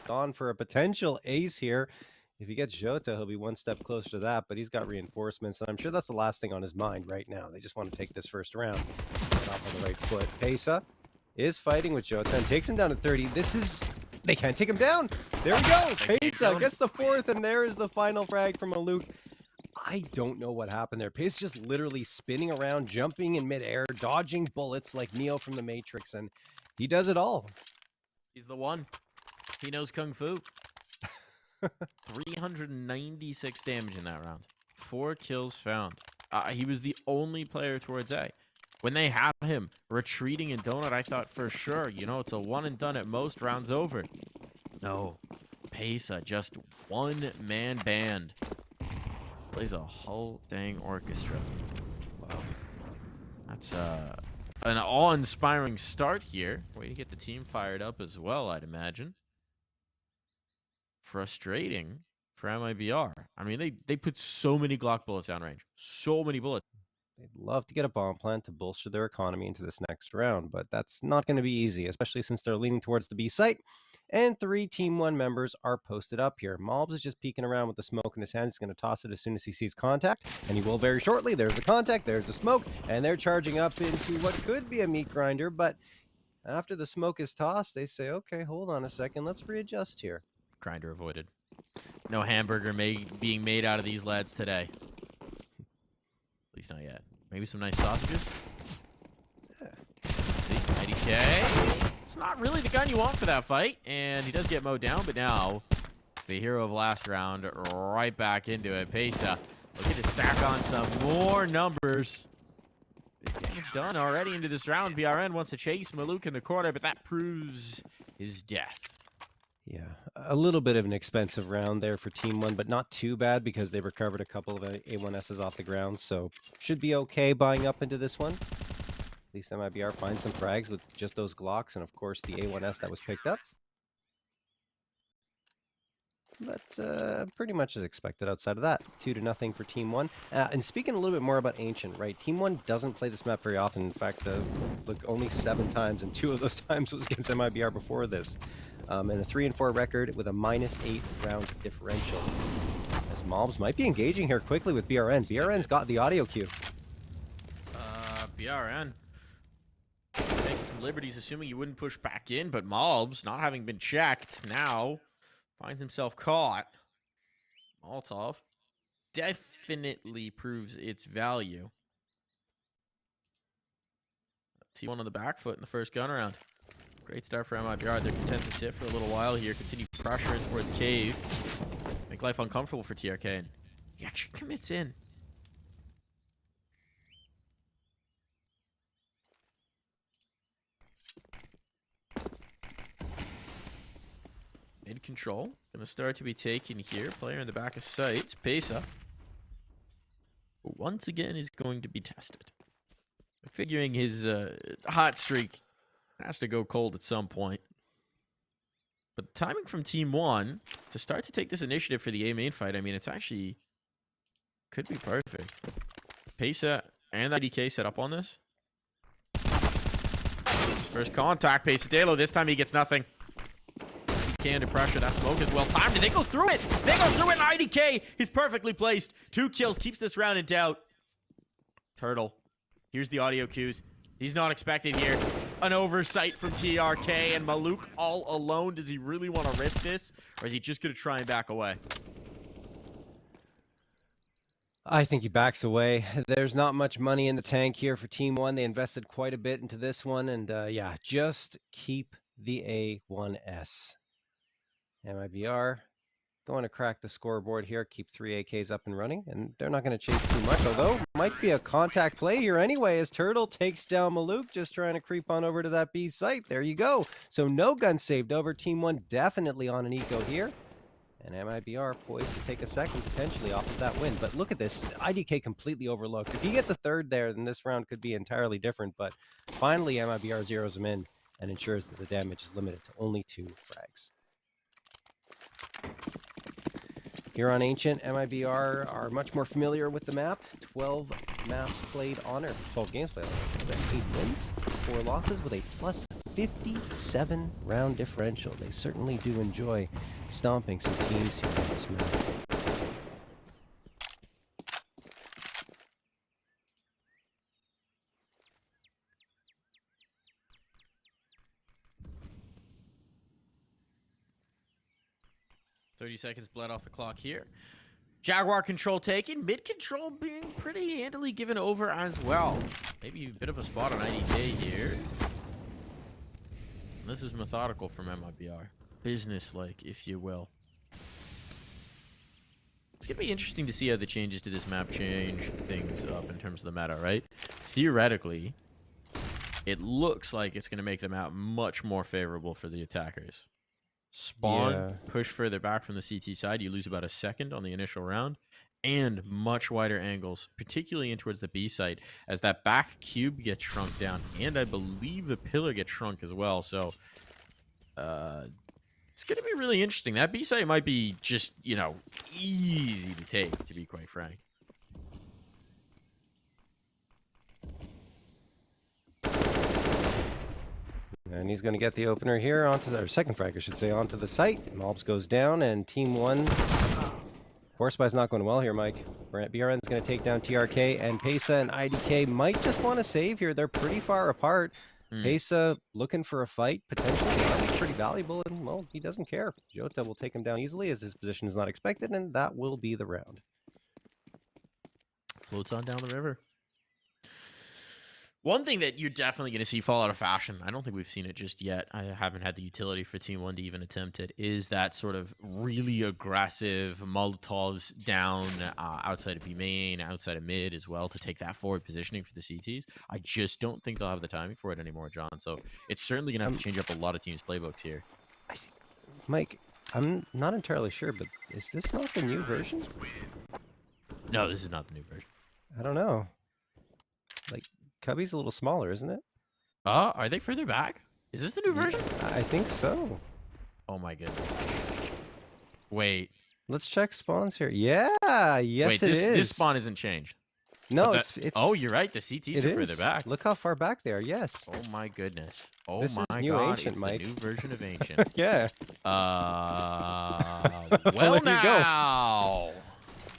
On for a potential ace here. If he gets Jota, he'll be one step closer to that, but he's got reinforcements, and I'm sure that's the last thing on his mind right now. They just want to take this first round. Get off on the right foot. Pesa is fighting with Jota and takes him down to 30. They can't take him down. There we go. Pesa gets the fourth, and there is the final frag from Maluk. I don't know what happened there. Pesa just literally spinning around, jumping in midair, dodging bullets like Neo from the Matrix, and he does it all. He's the one. He knows Kung Fu. 396 damage in that round. 4 kills found. He was the only player towards A. When they had him retreating in Donut, I thought for sure, you know, it's a one and done at most, rounds over. No. Pesa, just one-man band. Plays a whole dang orchestra. Wow. That's an awe-inspiring start here. Way to get the team fired up as well, I'd imagine. Frustrating for MIBR. I mean, they put so many Glock bullets downrange. So many bullets. They'd love to get a bomb plant to bolster their economy into this next round, but that's not going to be easy, especially since they're leaning towards the B site, and 3 TeamOne members are posted up here. Mobs is just peeking around with the smoke in his hands. He's going to toss it as soon as he sees contact, and he will very shortly. There's the contact, there's the smoke, and they're charging up into what could be a meat grinder, but after the smoke is tossed, they say, okay, hold on a second, let's readjust here. Grinder avoided. No hamburger being made out of these lads today. At least not yet. Maybe some nice sausages. Yeah. See, 90K. It's not really the gun you want for that fight, and he does get mowed down, but now it's the hero of last round right back into it. Pesa looking to stack on some more numbers. Damage done already into this round. BRN wants to chase Maluk in the corner, but that proves his death. Yeah, a little bit of an expensive round there for TeamOne, but not too bad because they recovered a couple of A1Ss off the ground, so should be okay buying up into this one. At least MIBR finds some frags with just those Glocks and, of course, the A1S that was picked up. But pretty much as expected outside of that. 2-0 for TeamOne. And speaking a little bit more about Ancient, right? TeamOne doesn't play this map very often. In fact, look, only 7 times, and 2 of those times was against MIBR before this. And a 3-4 record with a -8 round differential. As Mobs might be engaging here quickly with BRN. BRN's got the audio cue. BRN taking some liberties, assuming you wouldn't push back in, but Mobs, not having been checked, now finds himself caught. Molotov definitely proves its value. T1 on the back foot in the first gun round. Great start for MIBR. They're content to sit for a little while here. Continue pressure in towards Cave. Make life uncomfortable for TRK. And he actually commits in. Mid control. Gonna start to be taken here. Player in the back of sight. Pesa. Once again is going to be tested. Figuring his hot streak has to go cold at some point. But the timing from TeamOne to start to take this initiative for the A main fight, I mean, it's actually could be perfect. Pesa and IDK set up on this. First contact, Pesa. This time he gets nothing. IDK under pressure. That smoke is well timed. And they go through it. They go through it. And IDK is perfectly placed. 2 kills. Keeps this round in doubt. Turtle. Here's the audio cues. He's not expected here. An oversight from TRK and Maluk all alone. Does he really want to risk this? Or is he just going to try and back away? I think he backs away. There's not much money in the tank here for TeamOne. They invested quite a bit into this one. And yeah, just keep the A1S. MIBR going to crack the scoreboard here. Keep 3 AKs up and running. And they're not going to chase too much. Although, might be a contact play here anyway as Turtle takes down Maluk. Just trying to creep on over to that B site. There you go. So no gun saved over. TeamOne definitely on an eco here. And MIBR poised to take a second potentially off of that win. But look at this. IDK completely overlooked. If he gets a third there, then this round could be entirely different. But finally, MIBR zeroes him in and ensures that the damage is limited to only 2 frags. Here on Ancient, MIBR are much more familiar with the map. 12 maps played on, or 12 games played on. 8 wins, 4 losses with a plus 57 round differential. They certainly do enjoy stomping some teams here on this map. "30 seconds bled off the clock here. Jaguar control taken. Mid control being pretty handily given over as well. Maybe a bit of a spot on IDK here. This is methodical from MIBR. Business-like, if you will. It's going to be interesting to see how the changes to this map change things up in terms of the meta, right? Theoretically, it looks like it's going to make the map much more favorable for the attackers. Spawn, push further back from the CT side. You lose about a second on the initial round. And much wider angles, particularly in towards the B site, as that back cube gets shrunk down. And I believe the pillar gets shrunk as well. So, it's going to be really interesting. That B site might be just, you know, easy to take, to be quite frank. And he's going to get the opener here onto the, or second frag, I should say, onto the site. Mobs goes down, and TeamOne. Horsespy's not going well here, Mike. BRN's going to take down TRK, and Pesa and IDK might just want to save here. They're pretty far apart. Pesa looking for a fight, potentially. He's pretty valuable, and, well, he doesn't care. Jota will take him down easily, as his position is not expected, and that will be the round. Floats on down the river. One thing that you're definitely going to see fall out of fashion, I don't think we've seen it just yet, I haven't had the utility for TeamOne to even attempt it, is that sort of really aggressive Molotovs down outside of B main, outside of mid as well, to take that forward positioning for the CTs. I just don't think they'll have the timing for it anymore, John. So it's certainly going to have to change up a lot of teams' playbooks here. I think, Mike, I'm not entirely sure, but is this not the new version? No, this is not the new version. I don't know. Like, Cubby's a little smaller, isn't it? Are they further back? Is this the new version? I think so. Oh my goodness. Wait. Let's check spawns here. Yeah, yes, Wait, it is. This spawn isn't changed. No, it's. Oh, you're right. The CTs are further back. Look how far back they are. Yes. Oh my goodness. Oh this my is new god. Ancient, it's Mike. the new version of Ancient. Yeah. Well, there you go. now.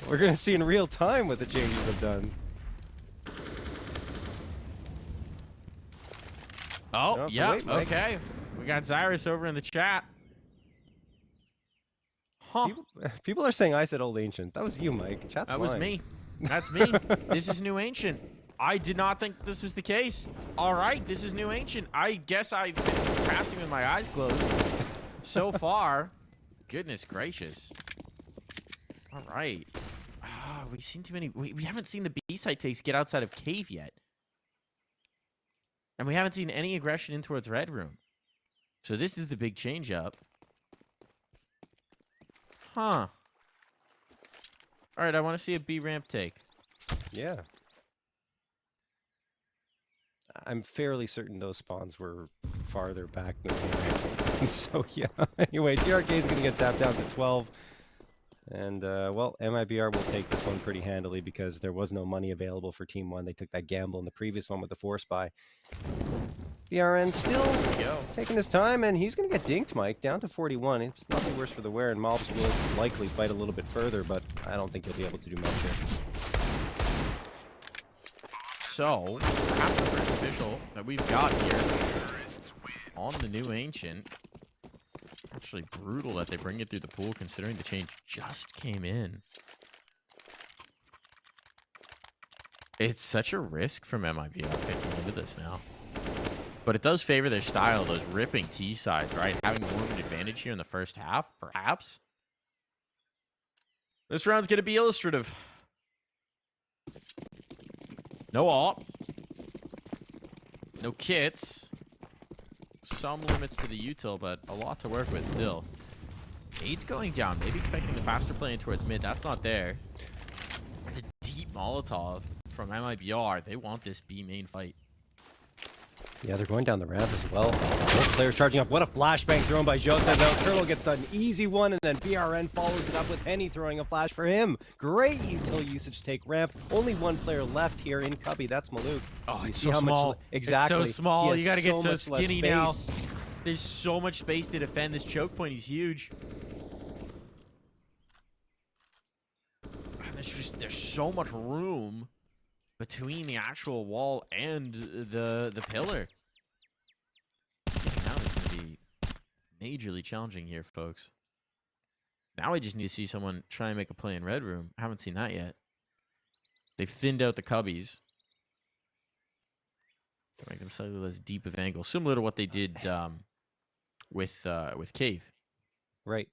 We're gonna see in real time what the changes have done. Oh, yeah. Okay. We got Cyrus over in the chat. Huh. People are saying I said old Ancient. That was you, Mike. Chat's That lying. was me. That's me. This is new Ancient. I did not think this was the case. All right, this is new Ancient. I guess I've been casting with my eyes closed so far. Goodness gracious. All right. We've seen too many. We haven't seen the B site takes get outside of cave yet. And we haven't seen any aggression in towards Red Room. So this is the big change up. Huh. All right, I want to see a B ramp take. Yeah. I'm fairly certain those spawns were farther back than they were. So, yeah. Anyway, TRK is going to get tapped down to 12. And, well, MIBR will take this one pretty handily because there was no money available for TeamOne. They took that gamble in the previous one with the 4-spy. BRN still taking his time, and he's going to get dinked, Mike, down to 41. It's nothing worse for the wear, and Mobs will likely fight a little bit further, but I don't think he'll be able to do much here. So, perhaps the first official that we've got here on the new Ancient. Actually brutal that they bring it through the pool, considering the change just came in. It's such a risk from MIBR picking into this now. But it does favor their style, those ripping T sides, right? Having more of an advantage here in the first half, perhaps. This round's going to be illustrative. No ult. No kits. Some limits to the util, but a lot to work with still. Nade's going down. Maybe expecting the faster play in towards mid. That's not there. The deep Molotov from MIBR. They want this B main fight. Yeah, they're going down the ramp as well. Both players charging up. What a flashbang thrown by Jota, though. Turtle gets an easy one, and then BRN follows it up with Henny throwing a flash for him. Great util usage to take ramp. Only one player left here in Cubby. That's Maluk. Oh, You it's see so how small. much exactly. It's so small. You got to get so much less skinny now. space. There's so much space to defend this choke point. He's huge. And there's so much room between the actual wall and the pillar. Now it's going to be majorly challenging here, folks. Now I just need to see someone try and make a play in red room. I haven't seen that yet. They've thinned out the cubbies to make them slightly less deep of angle, similar to what they did with Cave. Right.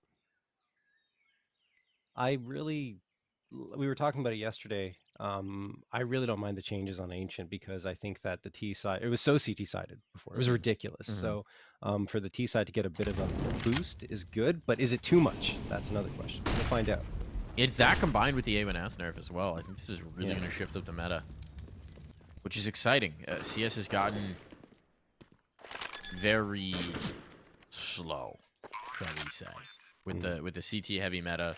We were talking about it yesterday. I really don't mind the changes on Ancient because I think that the T side, it was so CT sided before. It was ridiculous. So for the T side to get a bit of a boost is good, but is it too much? That's another question. We'll find out. It's that combined with the A1S nerf as well. I think this is really going to shift up the meta, which is exciting. CS has gotten very slow, shall we say, with the CT heavy meta,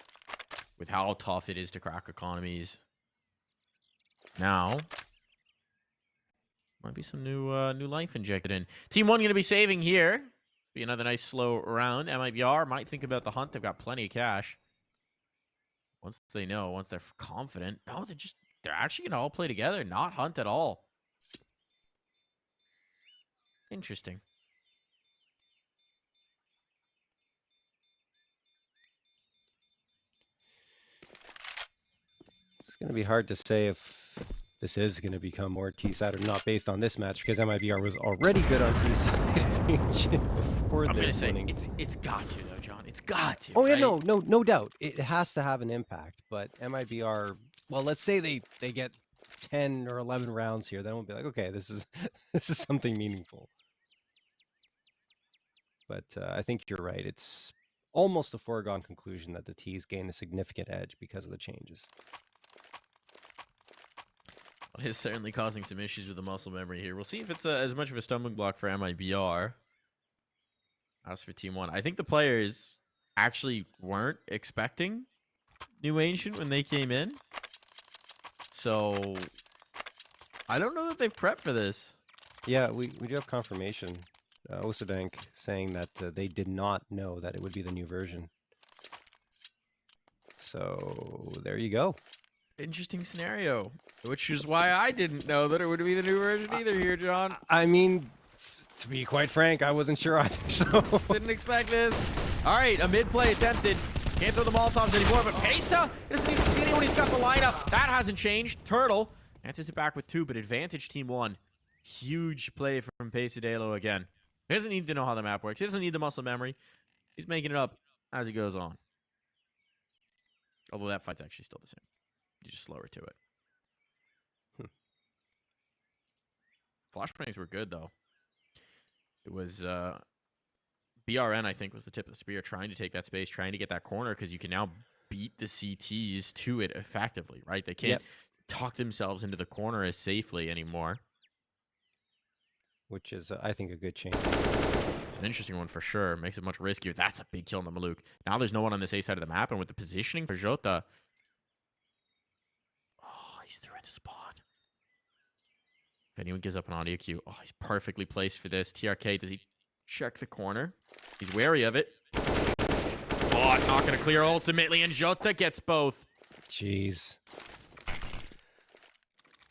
with how tough it is to crack economies. Now, might be some new life injected in. TeamOne going to be saving here. Be another nice slow round. MIBR might think about the hunt. They've got plenty of cash. Once they know, once they're confident, no, they're actually going to all play together, not hunt at all. Interesting. It's going to be hard to say if this is going to become more T-side or not based on this match because MIBR was already good on T-side before I'm this gonna winning. say it's got to though, John. It's got to. Oh yeah, right? no doubt. It has to have an impact. But MIBR, well, let's say they get 10 or 11 rounds here, then we'll be like, okay, this is something meaningful. But I think you're right. It's almost a foregone conclusion that the T's gain a significant edge because of the changes. It is certainly causing some issues with the muscle memory here. We'll see if it's as much of a stumbling block for MIBR as for TeamOne. I think the players actually weren't expecting New Ancient when they came in. So I don't know that they've prepped for this. Yeah, we do have confirmation. Osadank saying that they did not know that it would be the new version. So there you go. Interesting scenario, which is why I didn't know that it would be the new version either here, John. I mean, to be quite frank, I wasn't sure either, so... Didn't expect this. All right, a mid-play attempted. Can't throw the Molotovs anymore, but Pesa doesn't even see anyone. He's got the lineup. That hasn't changed. Turtle answers it back with 2, but advantage TeamOne. Huge play from Pesadelo again. He doesn't need to know how the map works. He doesn't need the muscle memory. He's making it up as he goes on. Although that fight's actually still the same. You're just slower to it. Flashbangs were good, though. It was BRN, I think, was the tip of the spear, trying to take that space, trying to get that corner, because you can now beat the CTs to it effectively, right? They can't talk themselves into the corner as safely anymore. Which is, I think, a good change. It's an interesting one for sure. Makes it much riskier. That's a big kill on the Maluk. Now there's no one on this A side of the map, and with the positioning for Jota... He's through into spawn. If anyone gives up an audio cue, he's perfectly placed for this. TRK, does he check the corner? He's wary of it. Not going to clear ultimately, and Jota gets both. Jeez.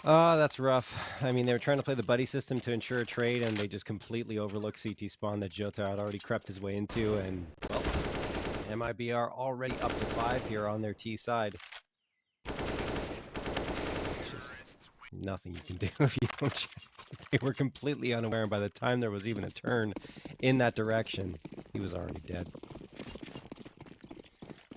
That's rough. I mean, they were trying to play the buddy system to ensure a trade, and they just completely overlooked CT spawn that Jota had already crept his way into, and, well, MIBR already up to 5 here on their T side. Nothing you can do if you don't check. They were completely unaware, and by the time there was even a turn in that direction, he was already dead.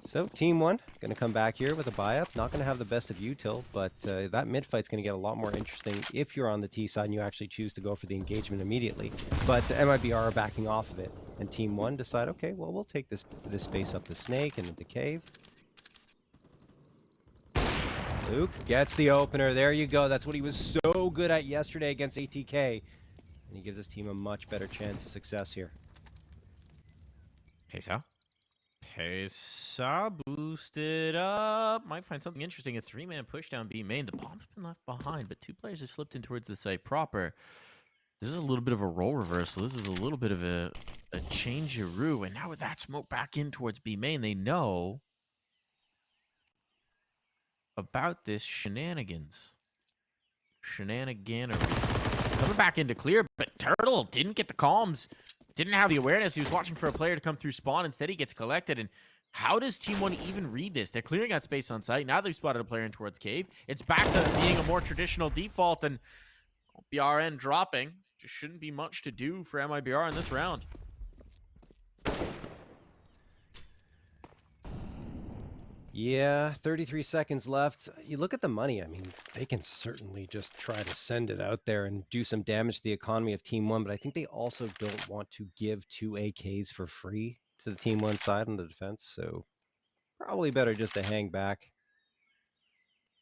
So TeamOne going to come back here with a buy-up. Not going to have the best of util, but that mid-fight's going to get a lot more interesting if you're on the T side and you actually choose to go for the engagement immediately. But MIBR are backing off of it. And Team One decide, okay, well, we'll take this space up the snake and the cave. Luke gets the opener. There you go. That's what he was so good at yesterday against ATK. And he gives his team a much better chance of success here. Pesa. Pesa boosted up. Might find something interesting. A 3-man pushdown B main. The bomb's been left behind, but 2 players have slipped in towards the site proper. This is a little bit of a role reversal. This is a little bit of a change-a-roo. And now with that smoke back in towards B main, they know about this shenanigans. Shenaniganery. Coming back into clear, but Turtle didn't get the comms. Didn't have the awareness. He was watching for a player to come through spawn. Instead, he gets collected. And how does TeamOne even read this? They're clearing out space on site. Now they've spotted a player in towards cave. It's back to being a more traditional default. And BRN dropping. Just shouldn't be much to do for MIBR in this round. Yeah, 33 seconds left. You look at the money. I mean, they can certainly just try to send it out there and do some damage to the economy of Team One, but I think they also don't want to give 2 AKs for free to the Team One side on the defense, so probably better just to hang back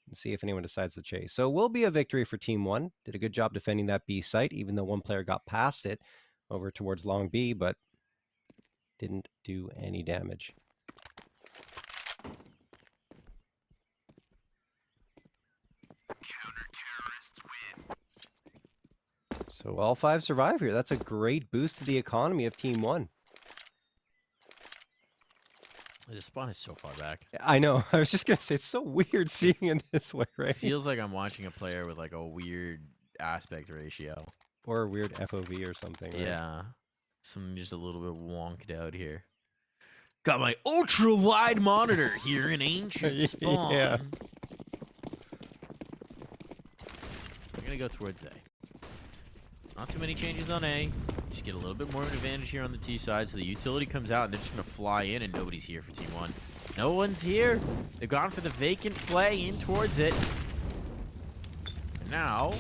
and see if anyone decides to chase. So will be a victory for Team One. Did a good job defending that B site, even though one player got past it over towards Long B, but didn't do any damage. So all 5 survive here. That's a great boost to the economy of Team One. The spawn is so far back. I know. I was just going to say, it's so weird seeing it this way, right? Feels like I'm watching a player with like a weird aspect ratio. Or a weird FOV or something, right? Yeah. Something just a little bit wonked out here. Got my ultra wide monitor here in ancient spawn. Yeah. We're going to go towards A. Not too many changes on A. Just get a little bit more of an advantage here on the T side. So the utility comes out and they're just going to fly in and nobody's here for Team One. No one's here. They've gone for the vacant play in towards it. And now,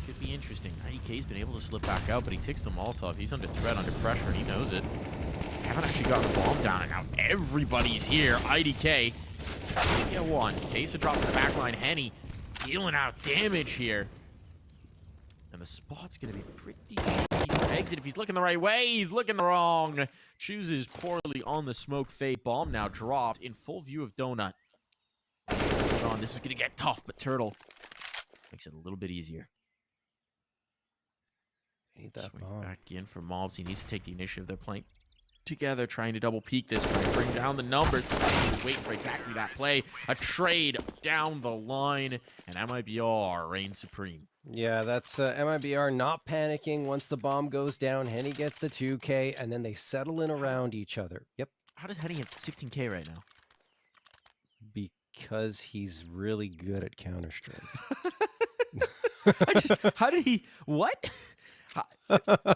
could be interesting. IDK's been able to slip back out, but he takes the Molotov. He's under threat, under pressure, and he knows it. They haven't actually gotten the bomb down, and now everybody's here. IDK trying to get one. Pesa drops the back line. Henny dealing out damage here. And the spot's going to be pretty easy for exit if he's looking the right way. He's looking the wrong. Chooses poorly on the smoke fade. Bomb now dropped in full view of Donut. This is going to get tough, but Turtle makes it a little bit easier. Need that Swing bomb. back in for Mobs. He needs to take the initiative. They're playing together, trying to double peek this, trying to bring down the numbers. Waiting for exactly that play. A trade down the line, and MIBR reigns supreme. Yeah, that's MIBR not panicking once the bomb goes down. Henny gets the 2K, and then they settle in around each other. Yep. How does Henny have 16K right now? Because he's really good at Counter-Strike. How did he? What?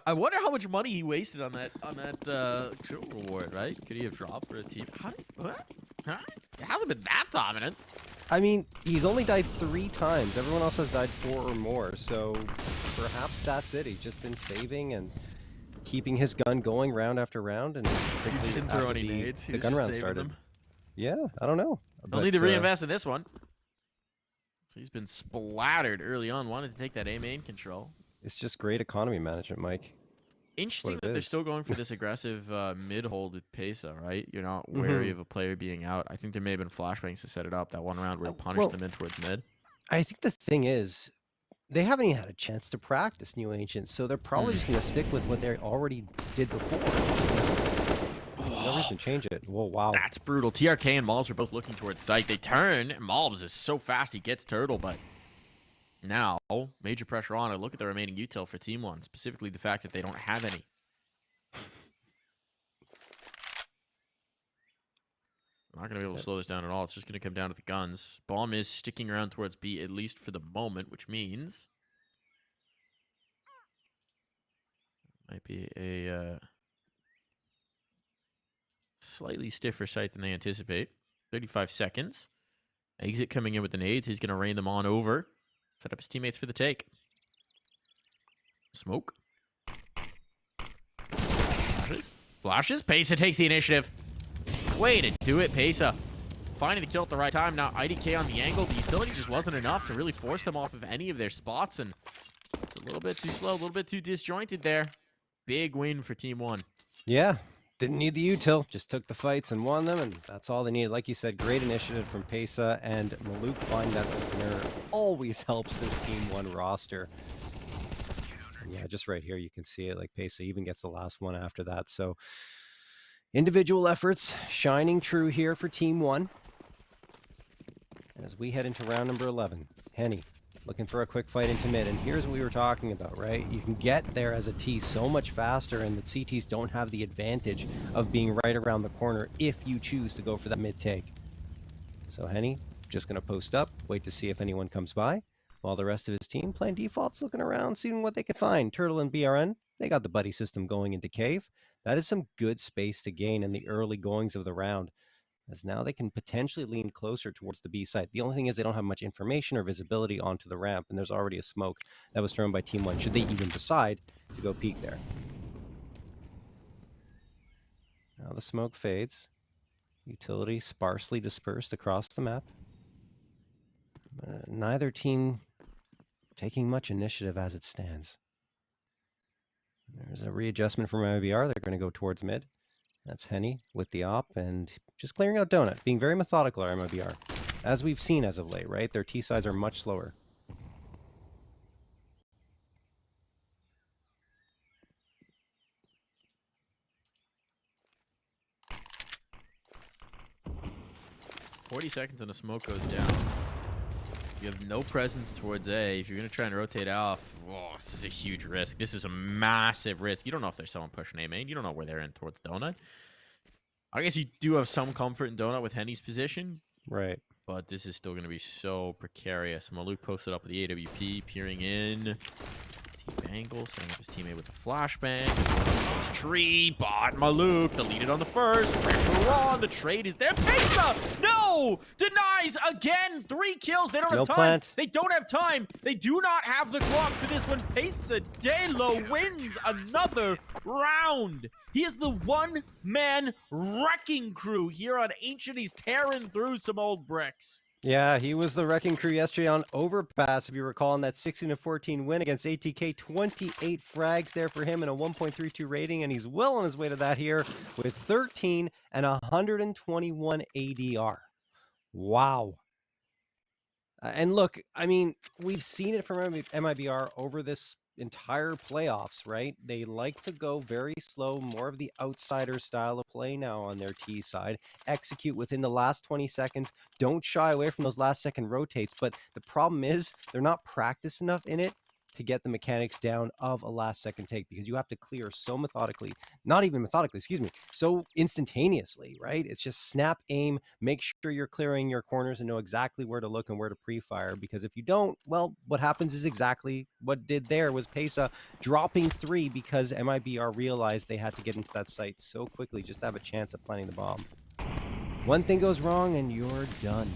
I wonder how much money he wasted on that kill reward. Right? Could he have dropped for a team? What? Huh? It hasn't been that dominant. I mean, he's only died 3 times. Everyone else has died 4 or more. So perhaps that's it. He's just been saving and keeping his gun going round after round. And He just didn't throw any nades. The gun round started. Them. Yeah, I don't know. They'll need to reinvest in this one. So he's been splattered early on. Wanted to take that A main control. It's just great economy management, Mike. Interesting that they're still going for this aggressive mid hold with Pesa, right? You're not wary of a player being out. I think there may have been flashbangs to set it up. That one round where he punished them in towards mid. I think the thing is, they haven't even had a chance to practice New Ancients, so they're probably just going to stick with what they already did before. No reason to change it. Whoa, wow. That's brutal. TRK and Malbs are both looking towards site. They turn. Malbs is so fast he gets Turtle, but now major pressure on. Look at the remaining util for Team One, specifically the fact that they don't have any. They're not going to be able to slow this down at all. It's just going to come down to the guns. Bomb is sticking around towards B, at least for the moment, which means might be a slightly stiffer site than they anticipate. 35 seconds. Exit coming in with the nades. He's going to rain them on over. Set up his teammates for the take. Smoke. Flashes. Pesa takes the initiative. Way to do it, Pesa. Finding the kill at the right time. Now IDK on the angle. The utility just wasn't enough to really force them off of any of their spots. And it's a little bit too slow, a little bit too disjointed there. Big win for TeamOne. Yeah. Didn't need the util, just took the fights and won them, and that's all they needed. Like you said, great initiative from Pesa, and Maluk finding that opener always helps this TeamOne roster. And yeah, just right here, you can see it, like Pesa even gets the last one after that. So individual efforts shining true here for TeamOne. As we head into round number 11, Henny looking for a quick fight into mid, and here's what we were talking about, right? You can get there as a T so much faster, and the CTs don't have the advantage of being right around the corner if you choose to go for that mid take. So Henny just going to post up, wait to see if anyone comes by, while the rest of his team playing defaults, looking around, seeing what they can find. Turtle and BRN, they got the buddy system going into cave. That is some good space to gain in the early goings of the round, as now they can potentially lean closer towards the B site. The only thing is they don't have much information or visibility onto the ramp, and there's already a smoke that was thrown by TeamOne, should they even decide to go peek there. Now the smoke fades. Utility sparsely dispersed across the map. Neither team taking much initiative as it stands. There's a readjustment from MIBR. They're going to go towards mid. That's Henny with the op and just clearing out Donut, being very methodical at MIBR. As we've seen as of late, right? Their T sides are much slower. .40 seconds and a smoke goes down. You have no presence towards A. If you're going to try and rotate off, whoa, this is a huge risk. This is a massive risk. You don't know if there's someone pushing A main. You don't know where they're in towards Donut. I guess you do have some comfort in Donut with Henny's position. Right. But this is still going to be so precarious. Maluk posted up with the AWP, peering in. Team angle, setting up his teammate with a flashbang. Tree, bot Maluk, deleted on the first. Pressure on, the trade is there. Pesa! No! Denies again! 3 kills. They don't have time. Plant. They don't have time. They do not have the clock for this one. Pesa Delo wins another round. He is the one-man wrecking crew here on Ancient. He's tearing through some old bricks. Yeah, he was the wrecking crew yesterday on Overpass, if you recall, in that 16-14 win against ATK. 28 frags there for him and a 1.32 rating, and he's well on his way to that here with 13 and 121 ADR. Wow. And look, I mean, we've seen it from MIBR over this entire playoffs, right? They like to go very slow, more of the outsider style of play now on their T side. Execute within the last 20 seconds. Don't shy away from those last second rotates. But the problem is they're not practiced enough in it to get the mechanics down of a last second take, because you have to clear so methodically, not even methodically, excuse me, so instantaneously, right? It's just snap, aim, make sure you're clearing your corners and know exactly where to look and where to pre-fire, because if you don't, well, what happens is exactly what did there was Pesa dropping 3 because MIBR realized they had to get into that site so quickly just to have a chance at planting the bomb. One thing goes wrong and you're done.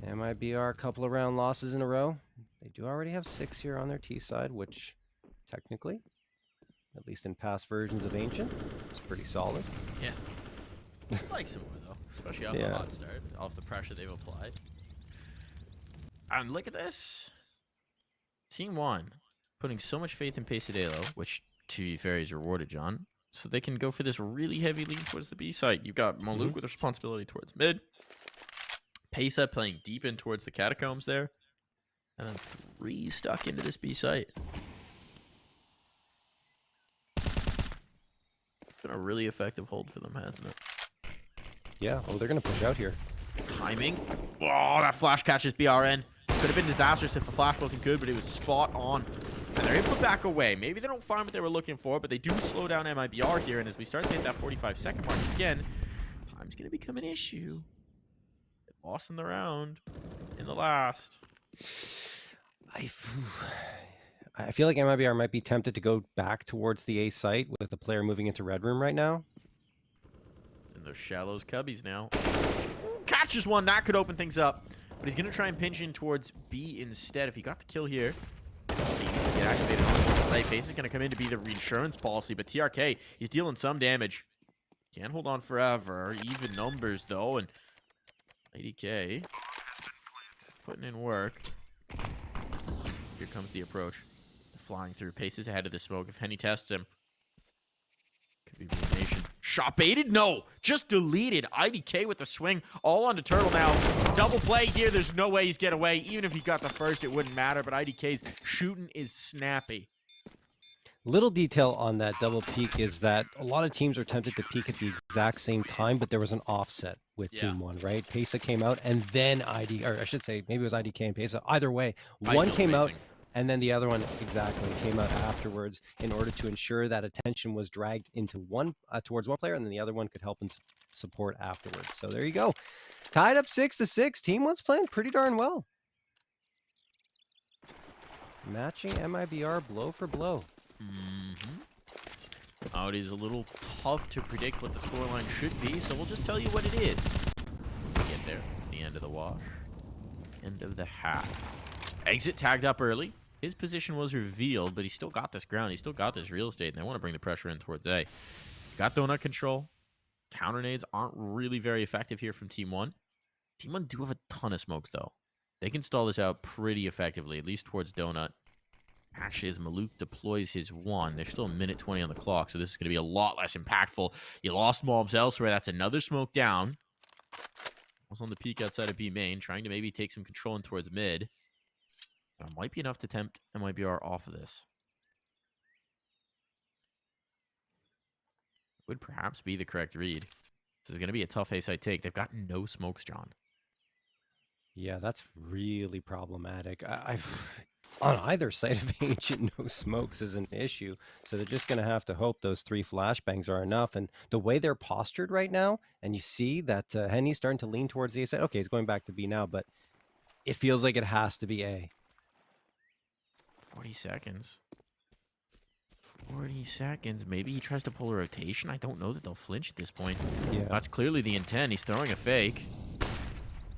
MIBR, a couple of round losses in a row. They do already have 6 here on their T side, which technically, at least in past versions of Ancient, is pretty solid. Yeah. I like some more, though, especially off the hot start, off the pressure they've applied. And look at this. TeamOne putting so much faith in Pesadelo, which, to be fair, is rewarded, John, so they can go for this really heavy lead towards the B site. You've got Maluk with responsibility towards mid. Pesa playing deep in towards the catacombs there. And then 3 stuck into this B site. It's been a really effective hold for them, hasn't it? Yeah, oh, they're going to push out here. Timing. Oh, that flash catches BRN. Could have been disastrous if the flash wasn't good, but it was spot on. And they're able to back away. Maybe they don't find what they were looking for, but they do slow down MIBR here. And as we start to hit that 45-second mark again, time's going to become an issue. Lost in the round in the last. I feel like MIBR might be tempted to go back towards the A site with the player moving into Red Room right now. And those Shallows Cubbies now. Catches one. That could open things up. but he's going to try and pinch in towards B instead. If he got the kill here, he can get activated on the site. Face is going to come in to be the reinsurance policy, but TRK, he's dealing some damage. Can't hold on forever. Even numbers, though, and ADK putting in work. Here comes the approach. Flying through. Paces ahead of the smoke. If Henny tests him, could be ruination. Shot baited? No! Just deleted. IDK with the swing. All onto Turtle now. Double play here. There's no way he's getting away. Even if he got the first, it wouldn't matter. But IDK's shooting is snappy. Little detail on that double peek is that a lot of teams are tempted to peek at the exact same time, but there was an offset with TeamOne, right? Pesa came out and then or I should say, maybe it was IDK and Pesa. Either way, one came out and then the other one exactly came out afterwards in order to ensure that attention was dragged into towards one player, and then the other one could help and support afterwards. So there you go. Tied up 6-6. TeamOne's playing pretty darn well. Matching MIBR blow for blow. Oh, it is a little tough to predict what the scoreline should be, so we'll just tell you what it is. We'll get there. The end of the wash. End of the half. Exit tagged up early. His position was revealed, but he still got this ground. He still got this real estate, and they want to bring the pressure in towards A. Got donut control. Counter nades aren't really very effective here from TeamOne. TeamOne do have a ton of smokes, though. They can stall this out pretty effectively, at least towards donut. Actually, as Maluk deploys his one, there's still a minute 20 on the clock, so this is going to be a lot less impactful. You lost mobs elsewhere. That's another smoke down. Was on the peak outside of B main, trying to maybe take some control in towards mid. That might be enough to tempt MIBR off of this. Would perhaps be the correct read. This is going to be a tough A-side take. They've got no smokes, John. Yeah, that's really problematic. On either side of Ancient, no smokes is an issue. So they're just going to have to hope those 3 flashbangs are enough. And the way they're postured right now, and you see that Henny's starting to lean towards the A side. Okay, he's going back to B now, but it feels like it has to be A. 40 seconds. 40 seconds. Maybe he tries to pull a rotation. I don't know that they'll flinch at this point. Yeah. That's clearly the intent. He's throwing a fake.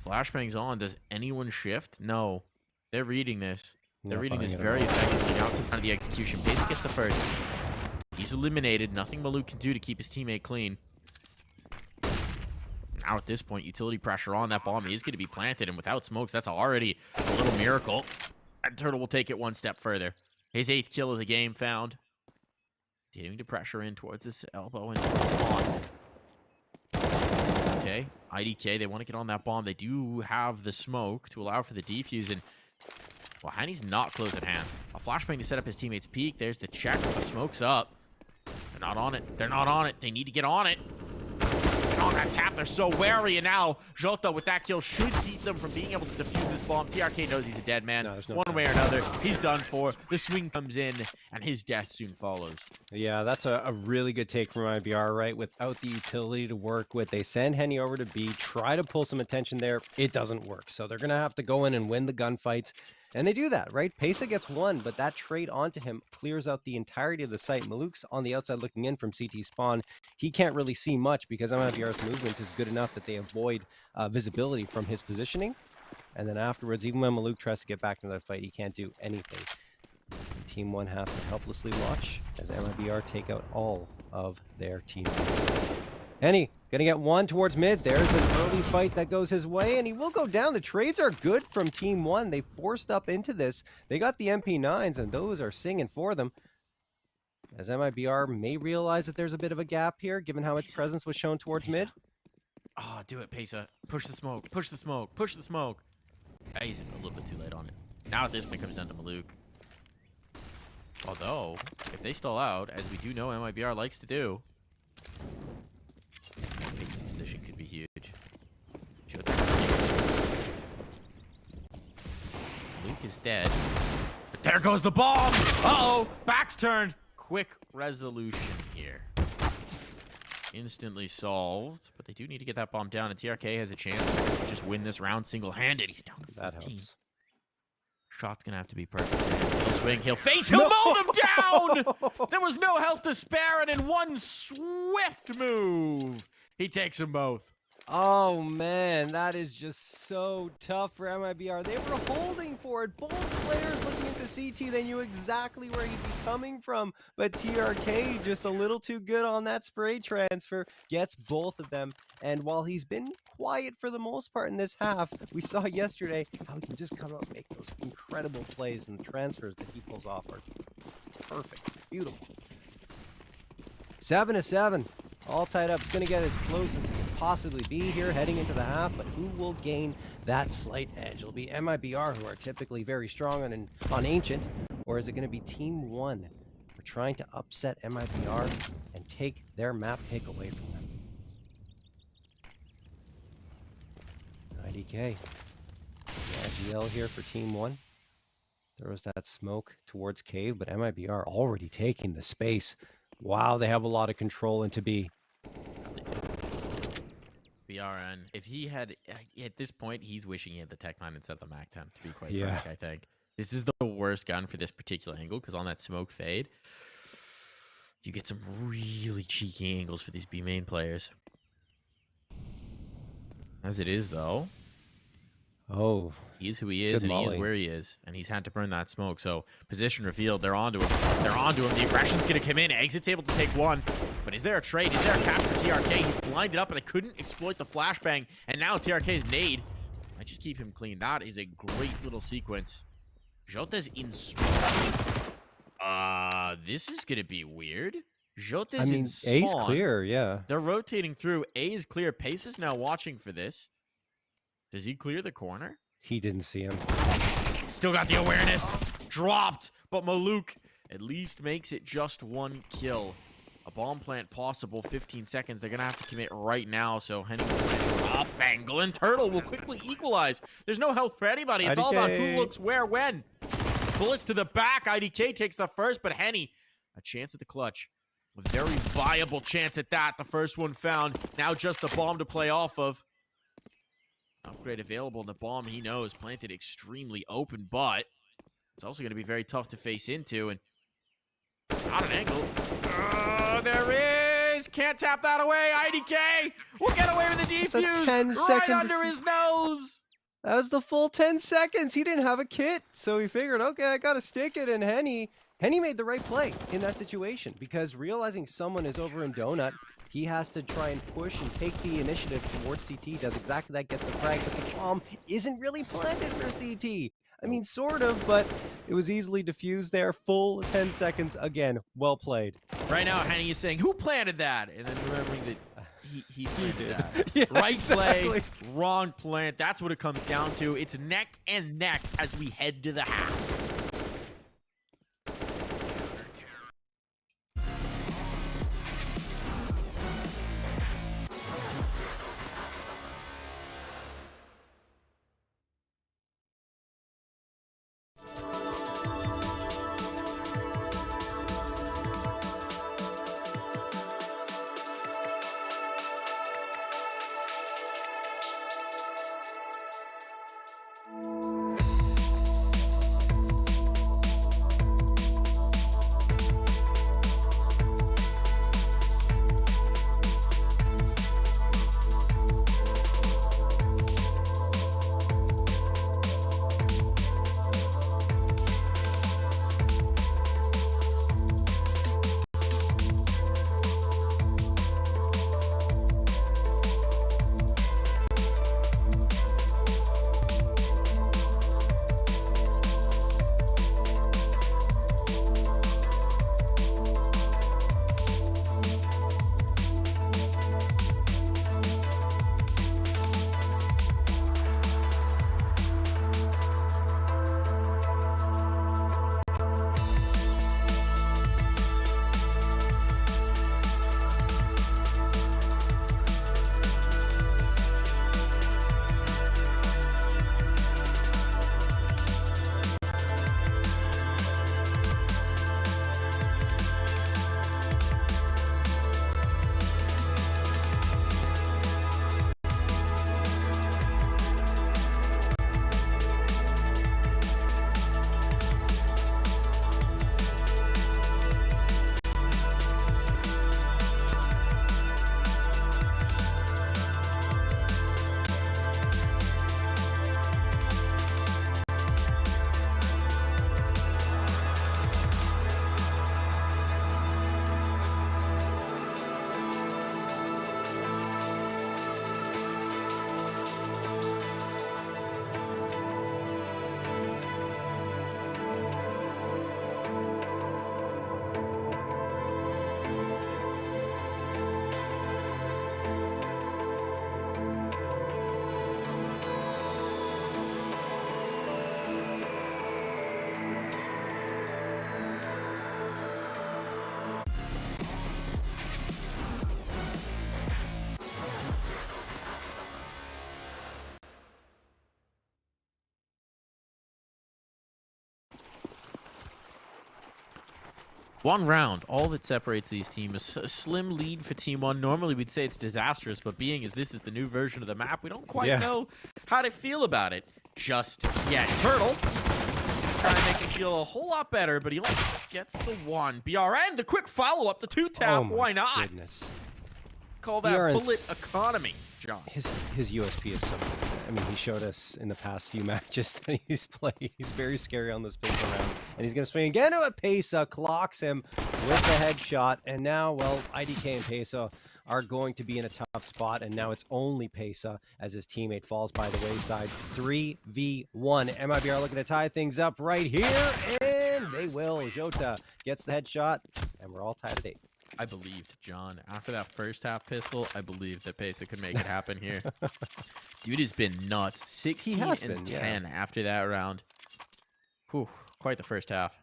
Flashbang's on. Does anyone shift? No. They're reading this. They're reading this very effectively. Now to the execution. Pace gets the first. He's eliminated. Nothing Maluk can do to keep his teammate clean. Now at this point, utility pressure on. That bomb is going to be planted. And without smokes, that's already a little miracle. And Turtle will take it one step further. His 8th kill of the game found. Continuing to pressure in towards this elbow and on. Okay, IDK, they want to get on that bomb. They do have the smoke to allow for the defuse, and well, Henny's not close at hand. A flashbang to set up his teammate's peak. There's the check. The smoke's up. They're not on it. They're not on it. They need to get on it. Get on that tap. They're so wary, and now Jota with that kill should keep them from being able to defuse this bomb. TRK knows he's a dead man. No One way or another, he's done for. The swing comes in, and his death soon follows. Yeah, that's a really good take from IBR, right? Without the utility to work with, they send Henny over to B, try to pull some attention there. It doesn't work. So they're going to have to go in and win the gunfights. And they do that, right? Pesa gets one, but that trade onto him clears out the entirety of the site. Maluk's on the outside looking in from CT spawn. He can't really see much because MIBR's movement is good enough that they avoid visibility from his positioning. And then afterwards, even when Maluk tries to get back into that fight, he can't do anything. TeamOne have to helplessly watch as MIBR take out all of their teammates. Henny gonna get one towards mid. There's an early fight that goes his way, and he will go down. The trades are good from TeamOne. They forced up into this. They got the MP9s, and those are singing for them. As MIBR may realize that there's a bit of a gap here, given how much presence was shown towards mid. Oh, do it, Pesa. Push the smoke. Push the smoke. Push the smoke. He's a little bit too late on it. Now at this point comes down to Maluk. Although, if they stall out, as we do know MIBR likes to do, Pace's position could be huge. Luke is dead. But there goes the bomb! Uh-oh! Back's turned! Quick resolution here. Instantly solved, but they do need to get that bomb down, and TRK has a chance to just win this round single-handed. He's down to 14. That helps. Shot's gonna have to be perfect. He'll swing, he'll face, he'll mow them down! There was no health to spare, and in one swift move, he takes them both. Oh man, that is just so tough for MIBR. They were holding for it. Both players looking at the CT, they knew exactly where he'd be coming from. But TRK, just a little too good on that spray transfer, gets both of them. And while he's been quiet for the most part in this half, we saw yesterday how he can just come out and make those incredible plays, and the transfers that he pulls off are just perfect. Beautiful. 7-7. All tied up. It's going to get as close as it can possibly be here heading into the half, but who will gain that slight edge? It'll be MIBR, who are typically very strong on Ancient, or is it going to be TeamOne? We're trying to upset MIBR and take their map pick away from them. IDK. Yeah, GL here for TeamOne. Throws that smoke towards Cave, but MIBR already taking the space. Wow, they have a lot of control into B. BRN. If he had, at this point, he's wishing he had the Tech 9 instead of the Mac 10, to be quite Yeah. frank, I think. This is the worst gun for this particular angle, because on that smoke fade, you get some really cheeky angles for these B main players. As it is, though, Oh, he is who he is, good and he is molly. where he is, and he's had to burn that smoke. So position revealed, they're onto him. They're onto him. The aggression's going to come in. Exit's able to take one, but is there a trade? Is there a capture for TRK? He's blinded up, and they couldn't exploit the flashbang, and now TRK's nade. I just keep him clean. That is a great little sequence. Jota's in spawn. This is going to be weird. Jota's in spawn. A's clear, yeah. They're rotating through. A is clear. Pace is now watching for this. Does he clear the corner? He didn't see him. Still got the awareness. Dropped. But Maluk at least makes it just one kill. A bomb plant possible. 15 seconds. They're going to have to commit right now. So Henning off angle. And Turtle will quickly equalize. There's no health for anybody. It's IDK. all about who looks where, when. Bullets to the back. IDK takes the first. But Henny, a chance at the clutch. A very viable chance at that. The first one found. Now just a bomb to play off of. Upgrade available, and the bomb, he knows, planted extremely open, but it's also going to be very tough to face into, and not an angle. Oh, there is! Can't tap that away. IDK will get away with the defuse right under his nose. That was the full 10 seconds. He didn't have a kit, so he figured, okay, I got to stick it, and Henny made the right play in that situation, because realizing someone is over in Donut, he has to try and push and take the initiative towards CT. Does exactly that, gets the frag, but the bomb isn't really planted for CT. I mean, sort of, but it was easily diffused there. Full 10 seconds. Again, well played. Right now, Henny is saying, who planted that? And then remembering that he planted that. Yeah, right exactly. play, wrong plant. That's what it comes down to. It's neck and neck as we head to the half. One round, all that separates these teams. A slim lead for TeamOne. Normally we'd say it's disastrous, but being as this is the new version of the map, we don't quite know how to feel about it just yet. Turtle trying to make it feel a whole lot better, but he gets the one. BRN, the quick follow-up, the two-tap, why not? Goodness. Call that BRN's bullet economy, John. His USP is so good. I mean, he showed us in the past few matches that he's played. He's very scary on this Pesa round. And he's going to swing again to a Pesa, clocks him with the headshot. And now, well, IDK and Pesa are going to be in a tough spot. And now it's only Pesa as his teammate falls by the wayside. 3v1. MIBR looking to tie things up right here. And they will. Jota gets the headshot. And we're all tied at 8. I believed, John. After that first half pistol, I believed that Pesa could make it happen here. Dude has been nuts. 16 and 10 after that round. Whew, quite the first half.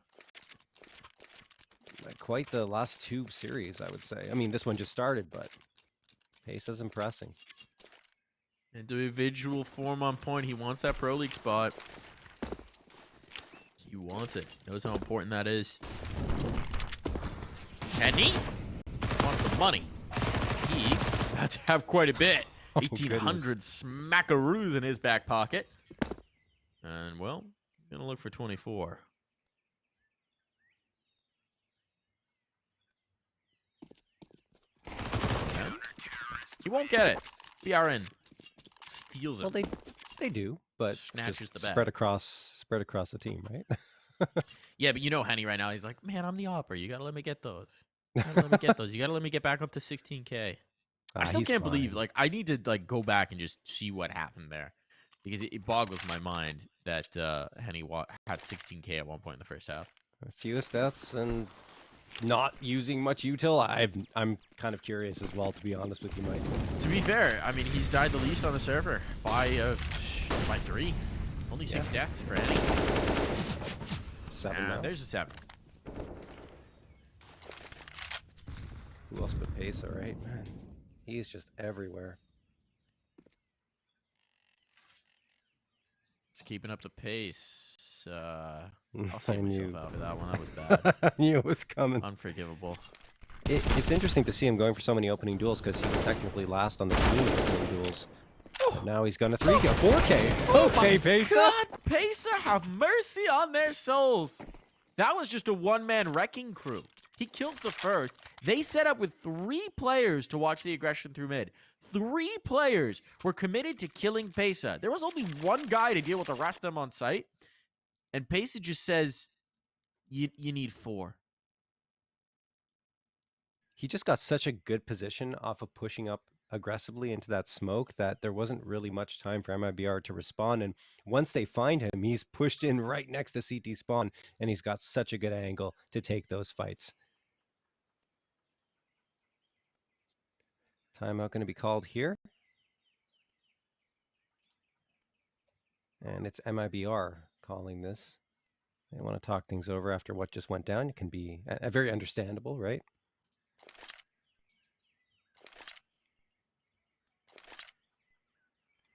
Quite the last 2 series, I would say. I mean, this one just started, but Pesa's impressing. Individual form on point. He wants that Pro League spot. He wants it. Knows how important that is. Kenny wants some money. He had to have quite a bit. 1,800 smackaroos in his back pocket. And, well, gonna look for 24. He won't get it. BRN steals it. Well, they do, but snatches the spread across the team, right? Yeah, but you know Henny right now, he's like, man, I'm the opera. You gotta let me get those. You gotta let me get those. You gotta let me get back up to 16K. I still can't believe, like, I need to like go back and just see what happened there. Because it boggles my mind that Henny had 16K at one point in the first half. Fewest deaths and not using much util. I'm kind of curious as well, to be honest with you, Mike. To be fair, I mean, he's died the least on the server by 3. Only 6 deaths for Henny. 7 now. There's a 7. Who else but Pesa, right? Man, he's just everywhere. Just keeping up the pace. I'll save myself out for that one. That was bad. I knew it was coming. Unforgivable. It's interesting to see him going for so many opening duels because he was technically last on the team in opening duels. But now he's going to 3K, 4K. Okay, Pesa. God, Pesa, have mercy on their souls. That was just a one-man wrecking crew. He kills the first. They set up with 3 players to watch the aggression through mid. 3 players were committed to killing Pesa. There was only 1 guy to deal with the rest of them on site. And Pesa just says, you need 4. He just got such a good position off of pushing up aggressively into that smoke that there wasn't really much time for MIBR to respond. And once they find him, he's pushed in right next to CT spawn, and he's got such a good angle to take those fights. Timeout going to be called here. And it's MIBR calling this. They want to talk things over after what just went down. It can be very understandable, right?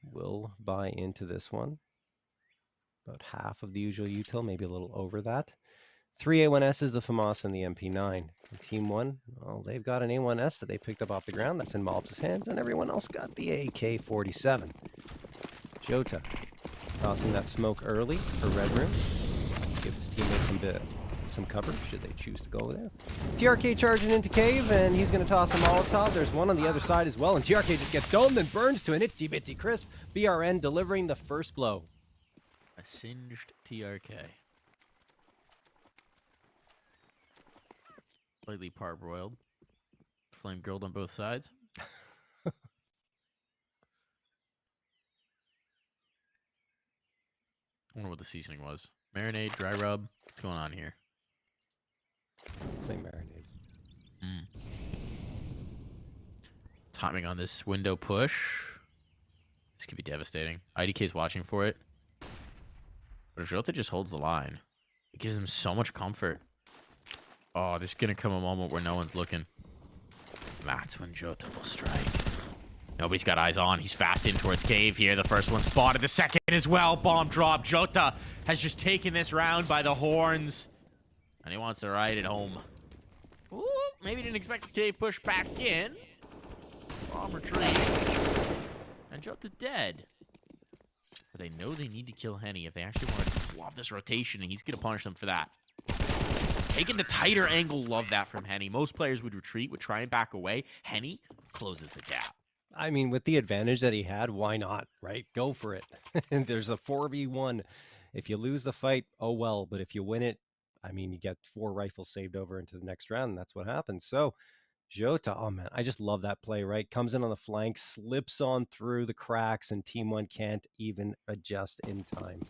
Will buy into this one. About half of the usual util, maybe a little over that. 3 A1S is the FAMAS and the MP9. And TeamOne, well, they've got an A1S that they picked up off the ground. That's in Malta's hands, and everyone else got the AK-47. Jota tossing that smoke early for Red Room. Give his teammates some cover should they choose to go there. TRK charging into cave, and he's going to toss a Molotov. There's one on the other side as well, and TRK just gets domed and burns to an itty-bitty crisp. BRN delivering the first blow. A singed TRK. Slightly parboiled. Flame grilled on both sides. I wonder what the seasoning was. Marinade, dry rub. What's going on here? Same marinade. Timing on this window push. This could be devastating. IDK's watching for it. But Jota just holds the line. It gives him so much comfort. Oh, there's going to come a moment where no one's looking. That's when Jota will strike. Nobody's got eyes on. He's fast in towards cave here. The first one spotted. The second as well. Bomb drop. Jota has just taken this round by the horns. And he wants to ride it home. Ooh, maybe didn't expect the K push back in. Bomb retreat. And Jota dead. But they know they need to kill Henny if they actually want to flop this rotation, and he's going to punish them for that. Taking the tighter angle, love that from Henny. Most players would retreat, would try and back away. Henny closes the gap. I mean, with the advantage that he had, why not, right? Go for it. And there's a 4v1. If you lose the fight, oh well. But if you win it, I mean, you get 4 rifles saved over into the next round, and that's what happens. So, Jota, oh man, I just love that play, right? Comes in on the flank, slips on through the cracks, and TeamOne can't even adjust in time.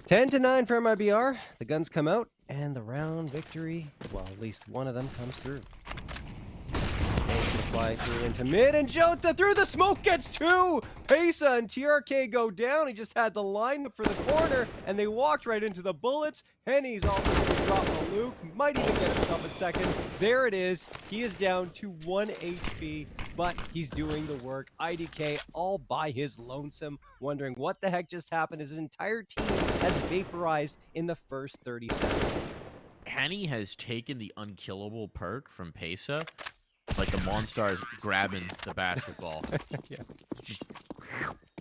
10-9 for MIBR. The guns come out, and the round victory, well, at least one of them comes through. Fly through into mid, and Jota through the smoke gets 2! Pesa and TRK go down. He just had the line for the corner, and they walked right into the bullets. Henny's also going to drop the Luke. Might even get himself a second. There it is. He is down to 1 HP, but he's doing the work. IDK all by his lonesome, wondering what the heck just happened. His entire team has vaporized in the first 30 seconds. Henny has taken the unkillable perk from Pesa. Like the Monstars grabbing the basketball. Yeah. Just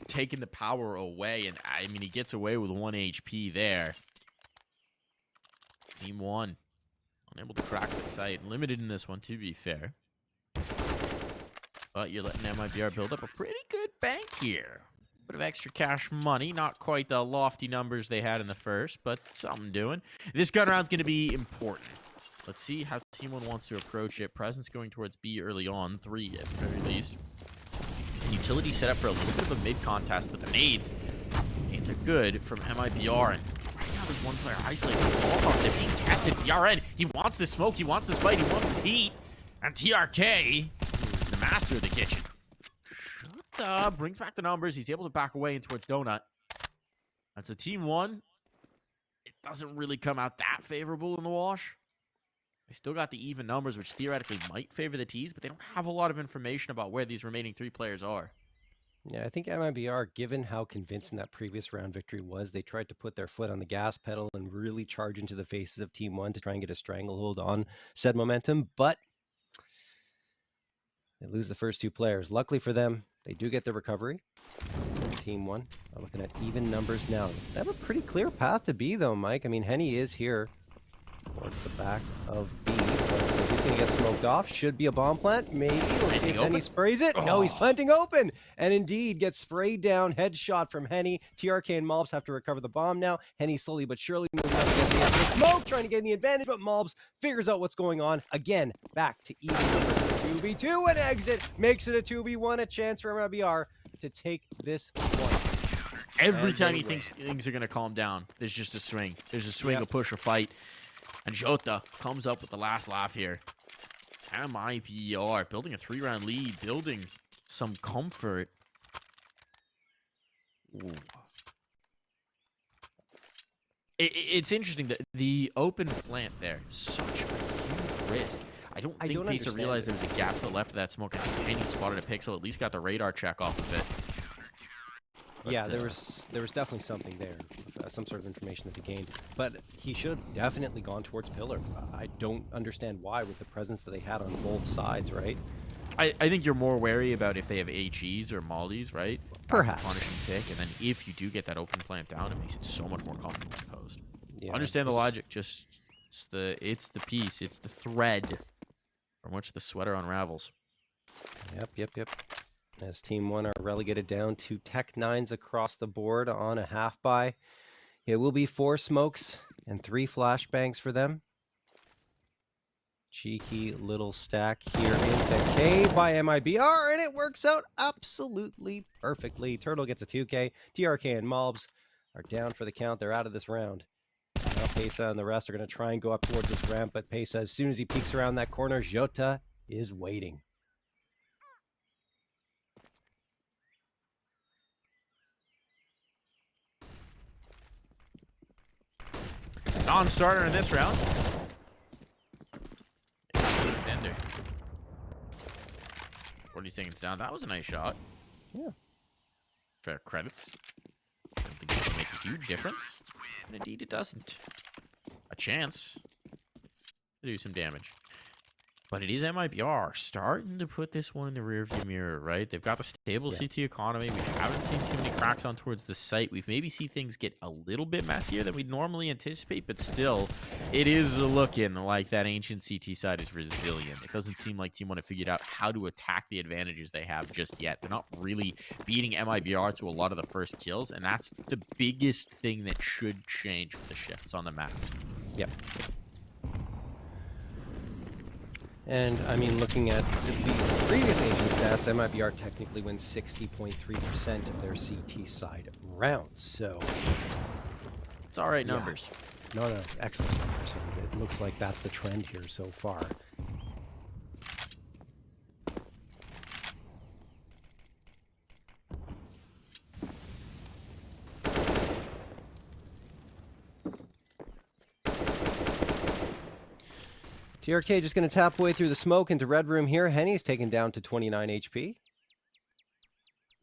taking the power away. And I mean, he gets away with 1 HP there. TeamOne unable to crack the site. Limited in this one, to be fair. But you're letting MIBR build up a pretty good bank here. Bit of extra cash money. Not quite the lofty numbers they had in the first, but something doing. This gun round's going to be important. Let's see how TeamOne wants to approach it. Presence going towards B early on. 3 at the very least. Utility set up for a little bit of a mid contest, but the nades are good from MIBR. And right now there's one player isolated. They're being tested. BRN, he wants this smoke, he wants this fight, he wants this heat. And TRK, the master of the kitchen. Brings back the numbers. He's able to back away in towards Donut. And so TeamOne, it doesn't really come out that favorable in the wash. They still got the even numbers, which theoretically might favor the T's, but they don't have a lot of information about where these remaining 3 players are. Yeah, I think MIBR, given how convincing that previous round victory was, they tried to put their foot on the gas pedal and really charge into the faces of TeamOne to try and get a stranglehold on said momentum, but they lose the first 2 players. Luckily for them, they do get the recovery. TeamOne are looking at even numbers now. They have a pretty clear path to B, though, Mike. I mean, Henny is here towards the back of B, but he's going to get smoked off. Should be a bomb plant, maybe. Let's see if Henny sprays it. No, he's planting open, and indeed gets sprayed down. Headshot from Henny. TRK and Malbs have to recover the bomb now. Henny slowly but surely moving up against the edge of the smoke, trying to gain the advantage, but Malbs figures out what's going on. Again, back to even numbers. 2v2 and exit. Makes it a 2v1, a chance for MIBR to take this one. Every time he thinks things are going to calm down, there's just a swing. There's a swing, a push, a fight. And Jota comes up with the last laugh here. MIBR building a 3-round lead, building some comfort. Ooh. It's interesting that the open plant there, such a huge risk. I don't think Pesa realized there was a gap to the left of that smoke. And Henny spotted a pixel, at least got the radar check off of it. But, yeah, there was definitely something there, some sort of information that he gained. But he should have definitely gone towards Pillar. I don't understand why with the presence that they had on both sides, right? I think you're more wary about if they have HEs or Mollies, right? Perhaps. Punishing pick, and then if you do get that open plant down, it makes it so much more comfortable to post. Yeah, Understand the logic, just it's the piece, it's the thread from which the sweater unravels. Yep. As TeamOne are relegated down to Tech 9s across the board on a half buy. It will be 4 smokes and 3 flashbangs for them. Cheeky little stack here into K by MIBR, and it works out absolutely perfectly. Turtle gets a 2K. TRK and Malbs are down for the count. They're out of this round. Now Pesa and the rest are going to try and go up towards this ramp, but Pesa, as soon as he peeks around that corner, Jota is waiting. Non-starter in this round. What do you think? It's down. That was a nice shot. Yeah. Fair credits. I don't think it can make a huge difference. And indeed, it doesn't. A chance to do some damage. But it is MIBR starting to put this one in the rearview mirror, right? They've got the stable Yeah. CT economy. We haven't seen too many cracks on towards the site. We've maybe seen things get a little bit messier than we'd normally anticipate, but still, it is looking like that ancient CT side is resilient. It doesn't seem like TeamOne have figured out how to attack the advantages they have just yet. They're not really beating MIBR to a lot of the first kills, and that's the biggest thing that should change with the shifts on the map. Yep. And, I mean, looking at these previous Asian stats, MIBR technically wins 60.3% of their CT side rounds, so... It's all right numbers. No, excellent numbers, and it looks like that's the trend here so far. TRK just going to tap away through the smoke into red room here. Henny's taken down to 29 HP.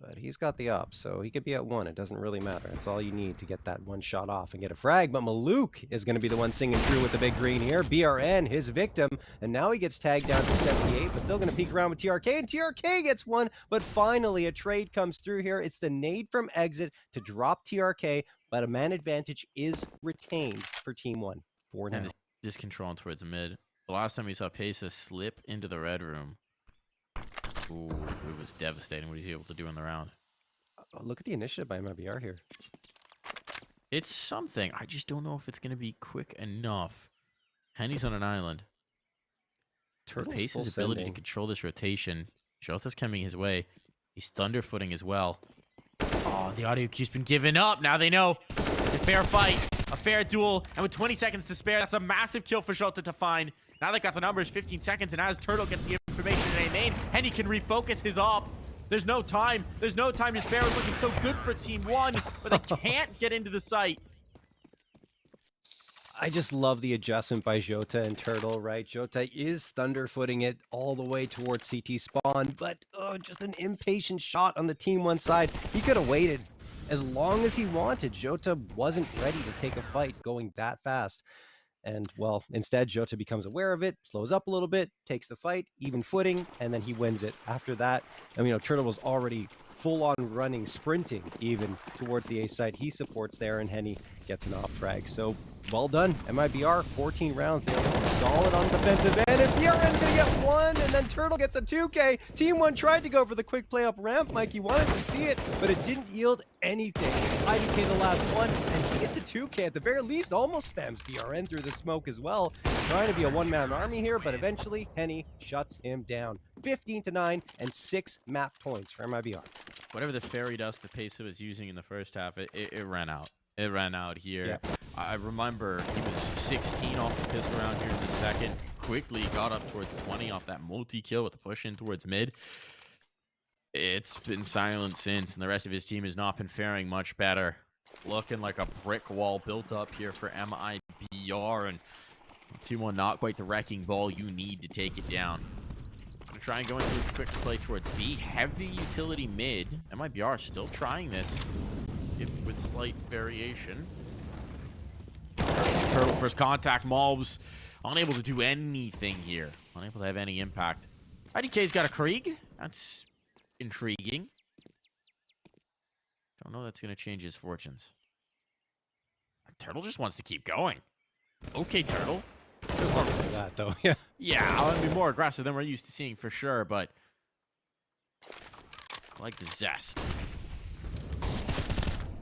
But he's got the op, so he could be at 1. It doesn't really matter. That's all you need to get that one shot off and get a frag. But Maluk is going to be the one singing true with the big green here. BRN, his victim. And now he gets tagged down to 78, but still going to peek around with TRK. And TRK gets one, but finally a trade comes through here. It's the nade from exit to drop TRK, but a man advantage is retained for TeamOne for now. And this controlling towards mid. The last time we saw Pesa slip into the red room. Ooh, it was devastating what he's able to do in the round. Oh, look at the initiative by MIBR here. It's something. I just don't know if it's going to be quick enough. Henny's on an island. Pace's ability to control this rotation. Jota's coming his way. He's thunderfooting as well. Oh, the audio cue's been given up. Now they know. It's a fair fight. A fair duel. And with 20 seconds to spare, that's a massive kill for Jota to find. Now they got the numbers, 15 seconds, and as Turtle gets the information in A main, Henny can refocus his op. There's no time. There's no time to spare. It's looking so good for TeamOne, but they can't get into the site. I just love the adjustment by Jota and Turtle, right? Jota is thunderfooting it all the way towards CT spawn, but just an impatient shot on the TeamOne side. He could have waited as long as he wanted. Jota wasn't ready to take a fight going that fast. And, well, instead, Jota becomes aware of it, slows up a little bit, takes the fight, even footing, and then he wins it. After that, I mean, Turtle was already full-on running, sprinting, even, towards the A side. He supports there, and Henny gets an op frag. So, well done. MIBR, 14 rounds. They're looking solid on defensive end, and BRN's going to get 1, and then Turtle gets a 2K. TeamOne tried to go for the quick play up ramp, Mike. He wanted to see it, but it didn't yield anything. IDK the last one, and he gets a 2K. At the very least, almost spams BRN through the smoke as well. Trying to be a one-man army here, but eventually, Henny shuts him down. 15-9 and 6 map points for MIBR. Whatever the fairy dust that Pesa was using in the first half, it ran out. It ran out here. Yeah. I remember he was 16 off the pistol round here in the second. Quickly got up towards 20 off that multi-kill with the push in towards mid. It's been silent since, and the rest of his team has not been faring much better. Looking like a brick wall built up here for MIBR, and TeamOne not quite the wrecking ball you need to take it down. Gonna try and go into his quick play towards B. Heavy utility mid. MIBR still trying this, if with slight variation. Turtle first contact. Malbs unable to do anything here. Unable to have any impact. IDK's got a Krieg. That's intriguing. Don't know that's going to change his fortunes. Turtle just wants to keep going. Okay, Turtle. For that, though, yeah. Yeah, I'll be more aggressive than we're used to seeing for sure, but I like the zest.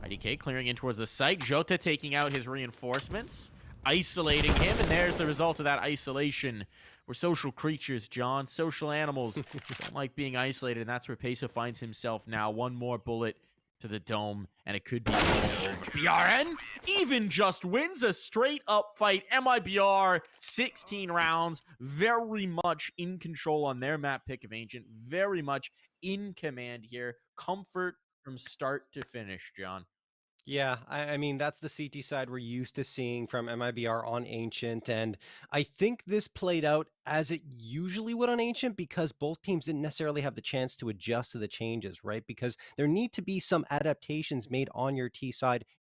IDK clearing in towards the site. Jota taking out his reinforcements, isolating him, and there's the result of that isolation. We're social creatures, John. Social animals don't like being isolated, and that's where Pesa finds himself now. One more bullet to the dome, and it could be all over. BRN even just wins a straight-up fight. MIBR, 16 rounds, very much in control on their map pick of Ancient, very much in command here. Comfort from start to finish, John. Yeah, I mean, that's the CT side we're used to seeing from MIBR on Ancient, and I think this played out as it usually would on Ancient because both teams didn't necessarily have the chance to adjust to the changes, right? Because there need to be some adaptations made on your T side